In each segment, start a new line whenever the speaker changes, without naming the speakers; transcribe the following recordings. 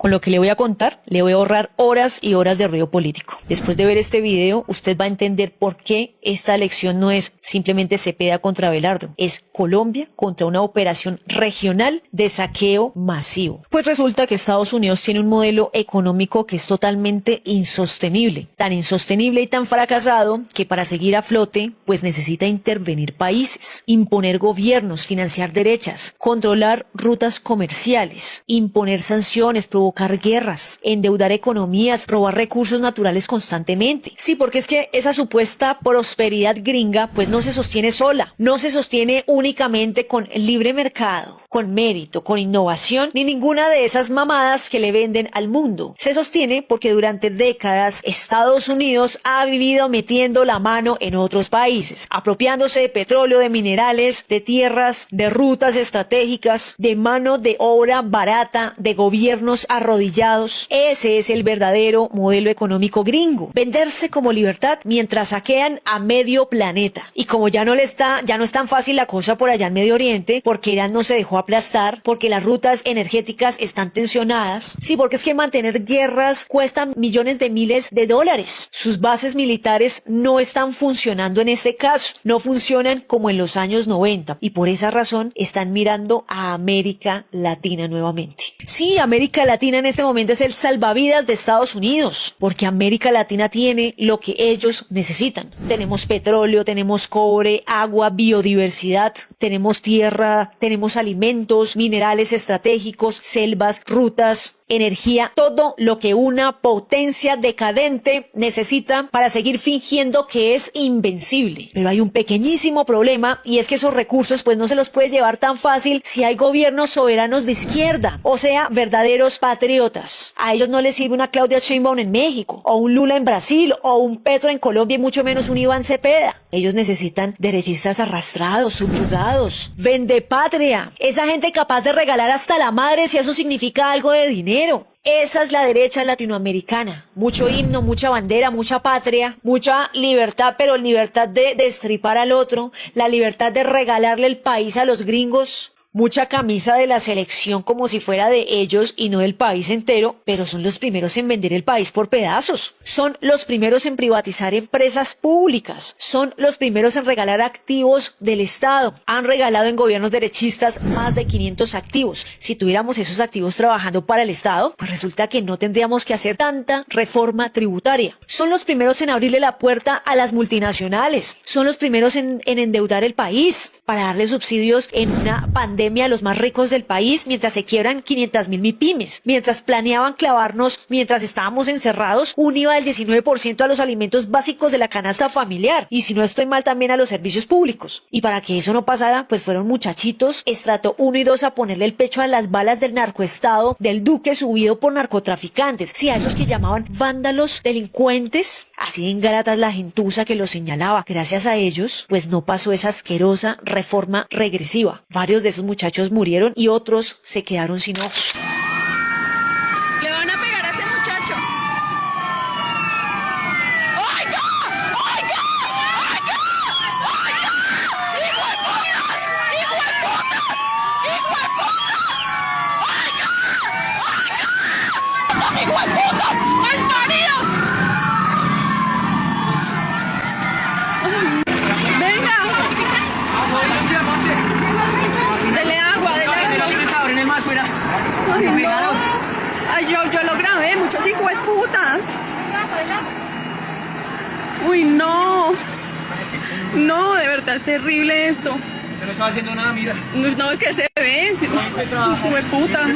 Con lo que le voy a contar, le voy a ahorrar horas y horas de ruido político. Después de ver este video, usted va a entender por qué esta elección no es simplemente Cepeda contra Abelardo, es Colombia contra una operación regional de saqueo masivo. Pues resulta que Estados Unidos tiene un modelo económico que es totalmente insostenible, tan insostenible y tan fracasado que para seguir a flote, pues necesita intervenir países, imponer gobiernos, financiar derechas, controlar rutas comerciales, imponer sanciones, provocar guerras, endeudar economías, robar recursos naturales constantemente. Sí, porque es que esa supuesta prosperidad gringa pues no se sostiene sola, no se sostiene únicamente con el libre mercado, con mérito, con innovación, ni ninguna de esas mamadas que le venden al mundo. Se sostiene porque durante décadas Estados Unidos ha vivido metiendo la mano en otros países, apropiándose de petróleo, de minerales, de tierras, de rutas estratégicas, de mano de obra barata, de gobiernos arrodillados. Ese es el verdadero modelo económico gringo. Venderse como libertad mientras saquean a medio planeta. Y como ya no es tan fácil la cosa por allá en Medio Oriente, porque Irán no se dejó aplastar, porque las rutas energéticas están tensionadas. Sí, porque es que mantener guerras cuesta millones de miles de dólares. Sus bases militares no están funcionando en este caso. No funcionan como en los años 90 y por esa razón están mirando a América Latina nuevamente. Sí, América Latina en este momento es el salvavidas de Estados Unidos, porque América Latina tiene lo que ellos necesitan. Tenemos petróleo, tenemos cobre, agua, biodiversidad, tenemos tierra, tenemos alimentos, minerales estratégicos, selvas, rutas, energía, todo lo que una potencia decadente necesita para seguir fingiendo que es invencible. Pero hay un pequeñísimo problema y es que esos recursos pues no se los puede llevar tan fácil si hay gobiernos soberanos de izquierda, o sea, verdaderos patriotas. A ellos no les sirve una Claudia Sheinbaum en México, o un Lula en Brasil, o un Petro en Colombia y mucho menos un Iván Cepeda. Ellos necesitan derechistas arrastrados, subyugados, vendepatria, esa gente capaz de regalar hasta la madre si eso significa algo de dinero. Esa es la derecha latinoamericana. Mucho himno, mucha bandera, mucha patria, mucha libertad, pero libertad de destripar al otro, la libertad de regalarle el país a los gringos. Mucha camisa de la selección como si fuera de ellos y no del país entero, pero son los primeros en vender el país por pedazos. Son los primeros en privatizar empresas públicas. Son los primeros en regalar activos del Estado. Han regalado en gobiernos derechistas más de 500 activos. Si tuviéramos esos activos trabajando para el Estado, pues resulta que no tendríamos que hacer tanta reforma tributaria. Son los primeros en abrirle la puerta a las multinacionales. Son los primeros en endeudar el país para darle subsidios en una pandemia a los más ricos del país mientras se quiebran 500,000 MIPYMES, mientras planeaban clavarnos, mientras estábamos encerrados, un IVA del 19% a los alimentos básicos de la canasta familiar y si no estoy mal también a los servicios públicos. Y para que eso no pasara, pues fueron muchachitos estrato 1 y 2 a ponerle el pecho a las balas del narcoestado del Duque subido por narcotraficantes, sí, a esos que llamaban vándalos, delincuentes, así de ingratas la gentuza que los señalaba. Gracias a ellos, pues no pasó esa asquerosa reforma regresiva. Varios de esos muchachos murieron y otros se quedaron sin ojos.
Le van a pegar a ese muchacho. ¡Oiga! ¡Oiga! ¡Oiga! ¡Oiga! ¡Hijo de putas! ¡Hijo de putas! ¡Hijo de putas! ¡Oiga! ¡Oiga! ¡Estos hijos de putas! ¡Malparidos! ¡Venga! Dele agua, dele agua. Ay, no. Ay, yo lo grabé, muchos hijos de putas. Uy, no. No, de verdad es terrible esto.
Yo no estaba haciendo nada, mira.
No, es que se ve, hijo de putas.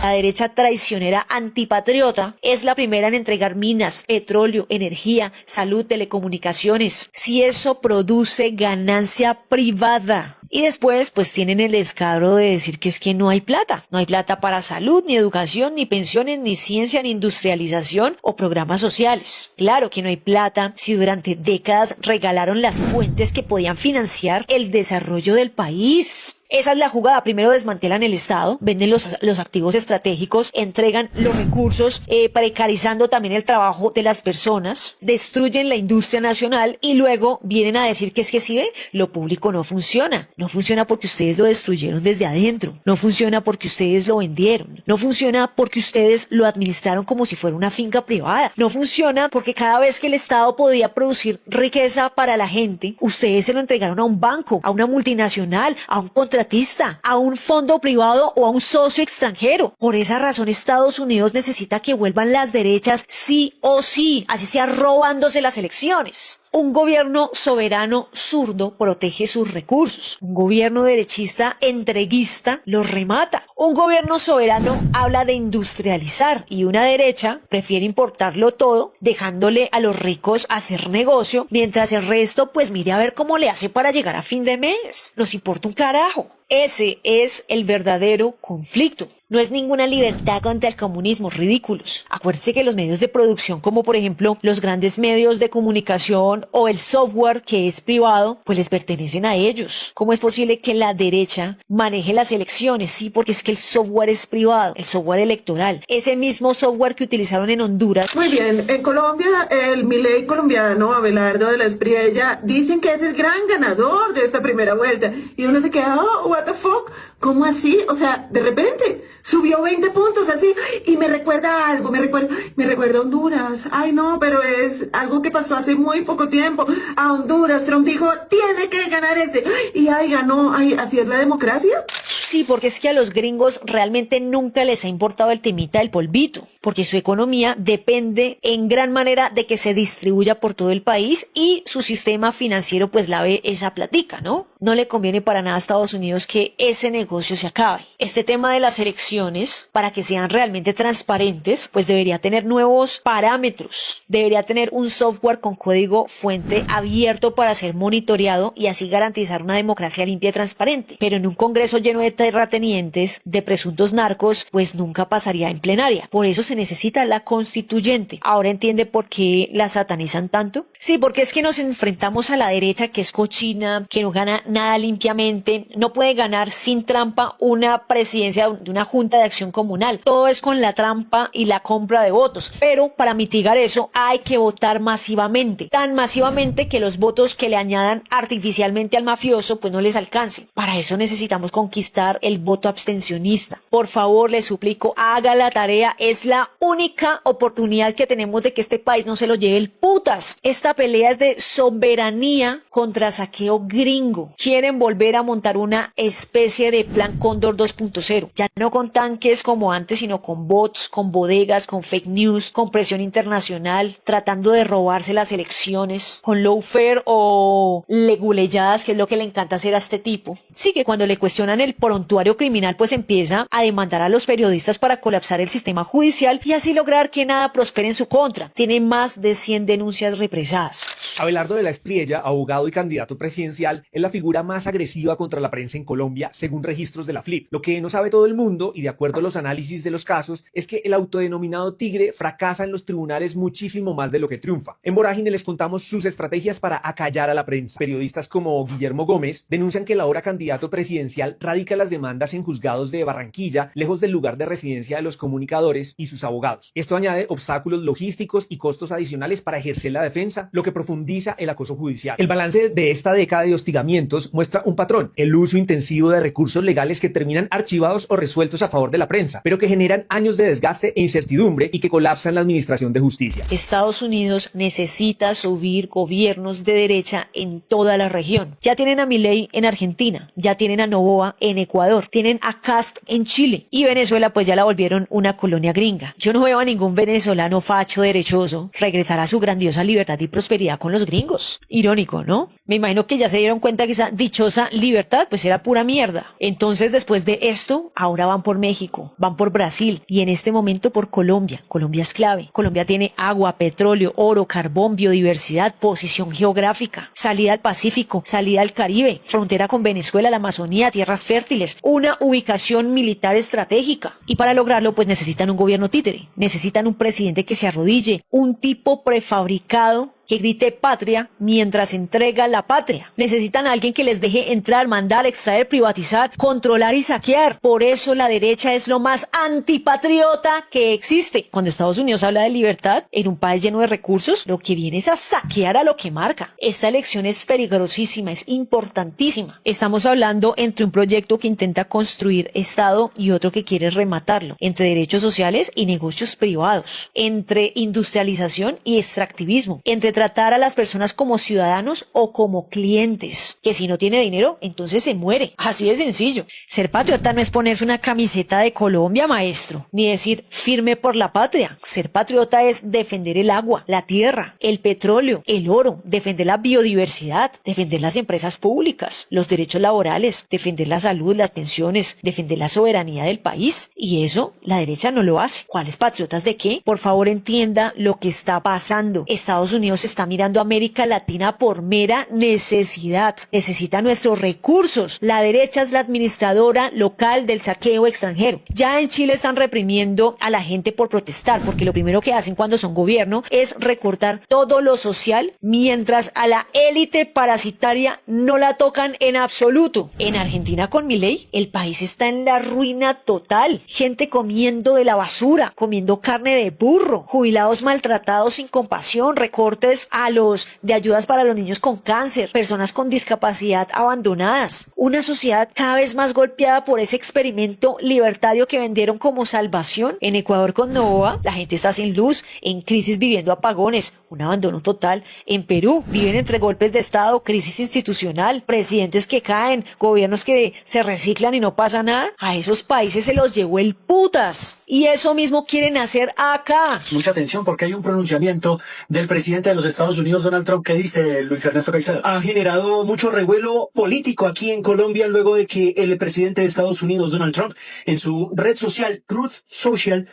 La derecha traicionera antipatriota es la primera en entregar minas, petróleo, energía, salud, telecomunicaciones. Si eso produce ganancia privada. Y después, pues tienen el descaro de decir que es que no hay plata. No hay plata para salud, ni educación, ni pensiones, ni ciencia, ni industrialización o programas sociales. Claro que no hay plata si durante décadas regalaron las fuentes que podían financiar el desarrollo del país. Esa es la jugada. Primero desmantelan el Estado, venden los activos estratégicos, entregan los recursos, precarizando también el trabajo de las personas, destruyen la industria nacional y luego vienen a decir que es que si ve, lo público no funciona. No funciona porque ustedes lo destruyeron desde adentro. No funciona porque ustedes lo vendieron. No funciona porque ustedes lo administraron como si fuera una finca privada. No funciona porque cada vez que el Estado podía producir riqueza para la gente, ustedes se lo entregaron a un banco, a una multinacional, a un contratista, a un fondo privado o a un socio extranjero. Por esa razón Estados Unidos necesita que vuelvan las derechas sí o sí, así sea robándose las elecciones. Un gobierno soberano zurdo protege sus recursos. Un gobierno derechista entreguista los remata. Un gobierno soberano habla de industrializar y una derecha prefiere importarlo todo, dejándole a los ricos hacer negocio, mientras el resto pues mire a ver cómo le hace para llegar a fin de mes. Nos importa un carajo. Ese es el verdadero conflicto. No es ninguna libertad contra el comunismo, ridículos. Acuérdense que los medios de producción, como por ejemplo los grandes medios de comunicación o el software que es privado, pues les pertenecen a ellos. ¿Cómo es posible que la derecha maneje las elecciones? Sí, porque es que el software es privado, el software electoral. Ese mismo software que utilizaron en Honduras.
Muy bien, en Colombia, el Milei colombiano, Abelardo de la Espriella, dicen que es el gran ganador de esta primera vuelta. Y uno se queda, oh, what the fuck, ¿cómo así? O sea, de repente subió 20 puntos así y me recuerda algo, me recuerda a Honduras. Ay no, pero es algo que pasó hace muy poco tiempo. A Honduras, Trump dijo, tiene que ganar este. Y ay, ganó. Ay, ¿así es la democracia?
Sí, porque es que a los gringos realmente nunca les ha importado el temita del polvito, porque su economía depende en gran manera de que se distribuya por todo el país y su sistema financiero pues la ve esa platica, ¿no? No le conviene para nada a Estados Unidos que ese negocio se acabe. Este tema de las elecciones, para que sean realmente transparentes, pues debería tener nuevos parámetros, debería tener un software con código fuente abierto para ser monitoreado y así garantizar una democracia limpia y transparente. Pero en un Congreso lleno de terratenientes, de presuntos narcos, pues nunca pasaría en plenaria. Por eso se necesita la constituyente. ¿Ahora entiende por qué la satanizan tanto? Sí, porque es que nos enfrentamos a la derecha que es cochina, que no gana nada limpiamente, no puede ganar sin trampa una presidencia de una junta de acción comunal. Todo es con la trampa y la compra de votos. Pero para mitigar eso hay que votar masivamente. Tan masivamente que los votos que le añadan artificialmente al mafioso pues no les alcancen. Para eso necesitamos conquistar el voto abstencionista. Por favor, le suplico, haga la tarea. Es la única oportunidad que tenemos de que este país no se lo lleve el putas. Esta pelea es de soberanía contra saqueo gringo. Quieren volver a montar una especie de plan Cóndor 2.0. Ya no con tanques como antes, sino con bots, con bodegas, con fake news, con presión internacional, tratando de robarse las elecciones, con lawfare o leguleyadas, que es lo que le encanta hacer a este tipo. Sí, que cuando le cuestionan el prontuario criminal, pues empieza a demandar a los periodistas para colapsar el sistema judicial y así lograr que nada prospere en su contra. Tiene más de 100 denuncias represadas.
Abelardo de la Espriella, abogado y candidato presidencial, es la figura más agresiva contra la prensa en Colombia, según registros de la FLIP. Lo que no sabe todo el mundo, y de acuerdo a los análisis de los casos, es que el autodenominado tigre fracasa en los tribunales muchísimo más de lo que triunfa. En Vorágine les contamos sus estrategias para acallar a la prensa. Periodistas como Guillermo Gómez denuncian que el ahora candidato presidencial radica las demandas en juzgados de Barranquilla, lejos del lugar de residencia de los comunicadores y sus abogados. Esto añade obstáculos logísticos y costos adicionales para ejercer la defensa, lo que profundiza el acoso judicial. El balance de esta década de hostigamientos muestra un patrón: el uso intensivo de recursos legales que terminan archivados o resueltos a favor de la prensa, pero que generan años de desgaste e incertidumbre y que colapsan la administración de justicia.
Estados Unidos necesita subir gobiernos de derecha en toda la región. Ya tienen a Milei en Argentina, ya tienen a Noboa en Ecuador, tienen a Kast en Chile y Venezuela pues ya la volvieron una colonia gringa. Yo no veo a ningún venezolano facho derechoso regresar a su grandiosa libertad y prosperidad con los gringos. Irónico, ¿no? Me imagino que ya se dieron cuenta que esa dichosa libertad pues era pura mierda. Entonces después de esto, ahora van por México, van por Brasil y en este momento por Colombia. Colombia es clave. Colombia tiene agua, petróleo, oro, carbón, biodiversidad, posición geográfica, salida al Pacífico, salida al Caribe, frontera con Venezuela, la Amazonía, tierras fértiles, una ubicación militar estratégica. Y para lograrlo pues necesitan un gobierno títere, necesitan un presidente que se arrodille, un tipo prefabricado que grite patria mientras entrega la patria. Necesitan a alguien que les deje entrar, mandar, extraer, privatizar, controlar y saquear. Por eso la derecha es lo más antipatriota que existe. Cuando Estados Unidos habla de libertad en un país lleno de recursos, lo que viene es a saquear a lo que marca. Esta elección es peligrosísima, es importantísima. Estamos hablando entre un proyecto que intenta construir Estado y otro que quiere rematarlo, entre derechos sociales y negocios privados, entre industrialización y extractivismo, entre tratar a las personas como ciudadanos o como clientes, que si no tiene dinero, entonces se muere. Así de sencillo. Ser patriota no es ponerse una camiseta de Colombia, maestro, ni decir firme por la patria. Ser patriota es defender el agua, la tierra, el petróleo, el oro, defender la biodiversidad, defender las empresas públicas, los derechos laborales, defender la salud, las pensiones, defender la soberanía del país. Y eso la derecha no lo hace. ¿Cuáles patriotas de qué? Por favor, entienda lo que está pasando. Estados Unidos está mirando a América Latina por mera necesidad. Necesita nuestros recursos. La derecha es la administradora local del saqueo extranjero. Ya en Chile están reprimiendo a la gente por protestar, porque lo primero que hacen cuando son gobierno es recortar todo lo social, mientras a la élite parasitaria no la tocan en absoluto. En Argentina con Milei, el país está en la ruina total. Gente comiendo de la basura, comiendo carne de burro, jubilados maltratados sin compasión, recortes a los de ayudas para los niños con cáncer, personas con discapacidad abandonadas. Una sociedad cada vez más golpeada por ese experimento libertario que vendieron como salvación. En Ecuador con Novoa, la gente está sin luz, en crisis viviendo apagones, un abandono total. En Perú viven entre golpes de estado, crisis institucional, presidentes que caen, gobiernos que se reciclan y no pasa nada. A esos países se los llevó el putas. Y eso mismo quieren hacer acá.
Mucha atención porque hay un pronunciamiento del presidente de los Estados Unidos, Donald Trump, que dice, Luis Ernesto Caicedo. Ha generado mucho revuelo político aquí en Colombia luego de que el presidente de Estados Unidos, Donald Trump, en su red social Truth Social,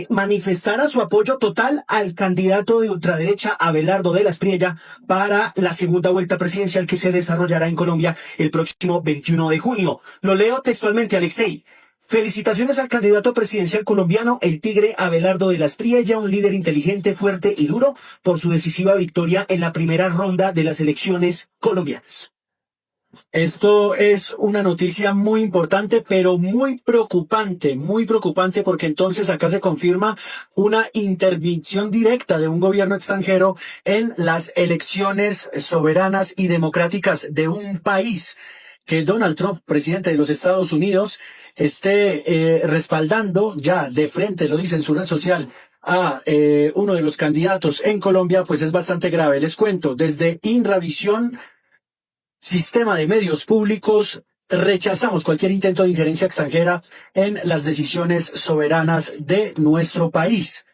manifestara su apoyo total al candidato de ultraderecha Abelardo de la Espriella para la segunda vuelta presidencial que se desarrollará en Colombia el próximo 21 de junio. Lo leo textualmente, Alexei. Felicitaciones al candidato presidencial colombiano, el tigre Abelardo de la Espriella, un líder inteligente, fuerte y duro, por su decisiva victoria en la primera ronda de las elecciones colombianas. Esto es una noticia muy importante, pero muy preocupante porque entonces acá se confirma una intervención directa de un gobierno extranjero en las elecciones soberanas y democráticas de un país. Que Donald Trump, presidente de los Estados Unidos, esté respaldando ya de frente, lo dice en su red social, a uno de los candidatos en Colombia, pues es bastante grave. Les cuento, desde Inravisión, Sistema de Medios Públicos, rechazamos cualquier intento de injerencia extranjera en las decisiones soberanas de nuestro país.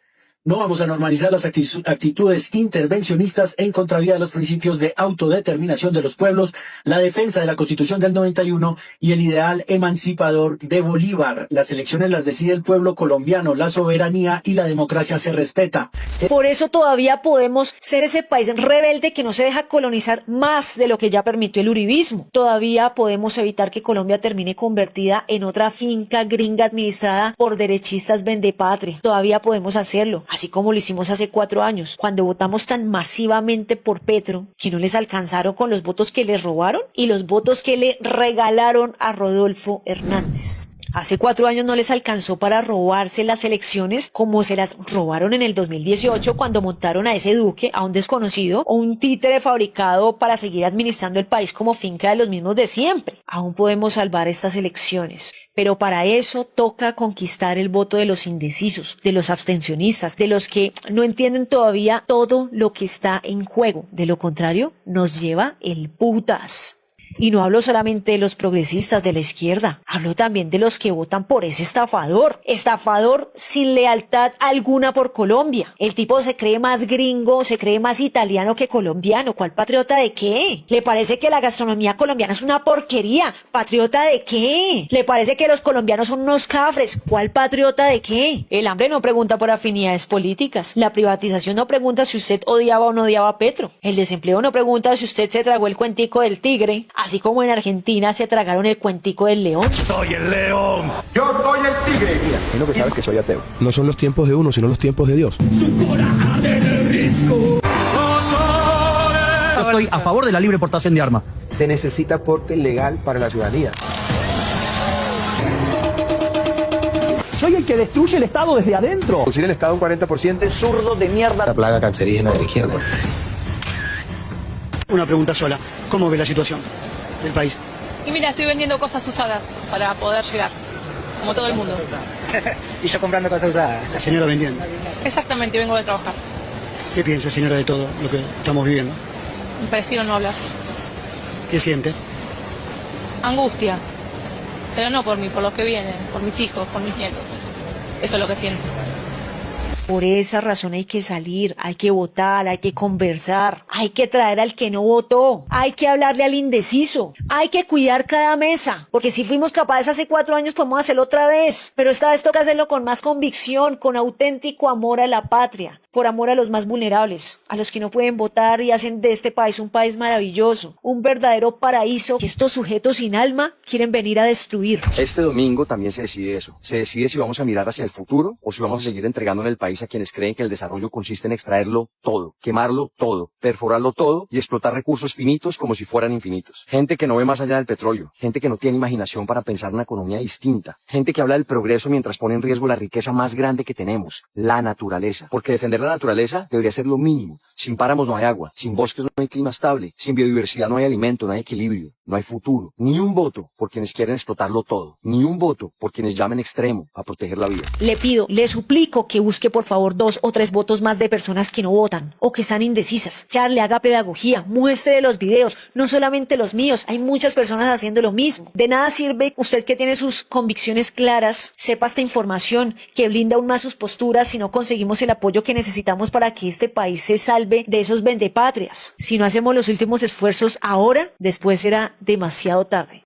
No vamos a normalizar las actitudes intervencionistas en contravía de los principios de autodeterminación de los pueblos, la defensa de la Constitución del 91 y el ideal emancipador de Bolívar. Las elecciones las decide el pueblo colombiano, la soberanía y la democracia se respeta.
Por eso todavía podemos ser ese país rebelde que no se deja colonizar más de lo que ya permitió el uribismo. Todavía podemos evitar que Colombia termine convertida en otra finca gringa administrada por derechistas vendepatria. Todavía podemos hacerlo. Así como lo hicimos hace 4 años, cuando votamos tan masivamente por Petro, que no les alcanzaron con los votos que le robaron y los votos que le regalaron a Rodolfo Hernández. Hace 4 años no les alcanzó para robarse las elecciones como se las robaron en el 2018 cuando montaron a ese duque, a un desconocido, o un títere fabricado para seguir administrando el país como finca de los mismos de siempre. Aún podemos salvar estas elecciones, pero para eso toca conquistar el voto de los indecisos, de los abstencionistas, de los que no entienden todavía todo lo que está en juego. De lo contrario, nos lleva el putas. Y no hablo solamente de los progresistas de la izquierda, hablo también de los que votan por ese estafador sin lealtad alguna por Colombia. El tipo se cree más gringo, se cree más italiano que colombiano. ¿Cuál patriota de qué? ¿Le parece que la gastronomía colombiana es una porquería? ¿Patriota de qué? ¿Le parece que los colombianos son unos cafres? ¿Cuál patriota de qué? El hambre no pregunta por afinidades políticas. La privatización no pregunta si usted odiaba o no odiaba a Petro. El desempleo no pregunta si usted se tragó el cuentico del tigre, así como en Argentina se tragaron el cuentico del león.
¡Soy el león!
Yo soy el tigre.
Y lo que sabes que soy ateo. No son los tiempos de uno, sino los tiempos de Dios.
Estoy a favor de la libre portación de armas.
Se necesita porte legal para la ciudadanía.
Soy el que destruye el Estado desde adentro.
Reducir el Estado un 40%.
Zurdo de mierda.
La plaga cancerígena de la izquierda.
Una pregunta sola. ¿Cómo ve la situación del país?
Y mira, estoy vendiendo cosas usadas para poder llegar, como todo el mundo.
Y yo comprando cosas usadas.
La señora vendiendo.
Exactamente, vengo de trabajar.
¿Qué piensa, señora, de todo lo que estamos viviendo?
Prefiero no hablar.
¿Qué siente?
Angustia. Pero no por mí, por los que vienen, por mis hijos, por mis nietos. Eso es lo que siento.
Por esa razón hay que salir, hay que votar, hay que conversar, hay que traer al que no votó, hay que hablarle al indeciso, hay que cuidar cada mesa, porque si fuimos capaces hace 4 años podemos hacerlo otra vez, pero esta vez toca hacerlo con más convicción, con auténtico amor a la patria, por amor a los más vulnerables, a los que no pueden votar y hacen de este país un país maravilloso, un verdadero paraíso que estos sujetos sin alma quieren venir a destruir.
Este domingo también se decide eso. Se decide si vamos a mirar hacia el futuro o si vamos a seguir entregando en el país a quienes creen que el desarrollo consiste en extraerlo todo, quemarlo todo, perforarlo todo y explotar recursos finitos como si fueran infinitos. Gente que no ve más allá del petróleo, gente que no tiene imaginación para pensar una economía distinta, gente que habla del progreso mientras pone en riesgo la riqueza más grande que tenemos, la naturaleza. Porque defender la naturaleza debería ser lo mínimo. Sin páramos no hay agua, sin bosques no hay clima estable, sin biodiversidad no hay alimento, no hay equilibrio, no hay futuro. Ni un voto por quienes quieren explotarlo todo, ni un voto por quienes llamen extremo a proteger la vida.
Le pido, le suplico que busque por favor 2 o 3 votos más de personas que no votan o que están indecisas. Charle, haga pedagogía, muestre los videos, no solamente los míos, hay muchas personas haciendo lo mismo. De nada sirve usted que tiene sus convicciones claras, sepa esta información que blinda aún más sus posturas si no conseguimos el apoyo que necesitamos para que este país se salve de esos vendepatrias. Si no hacemos los últimos esfuerzos ahora, después será demasiado tarde.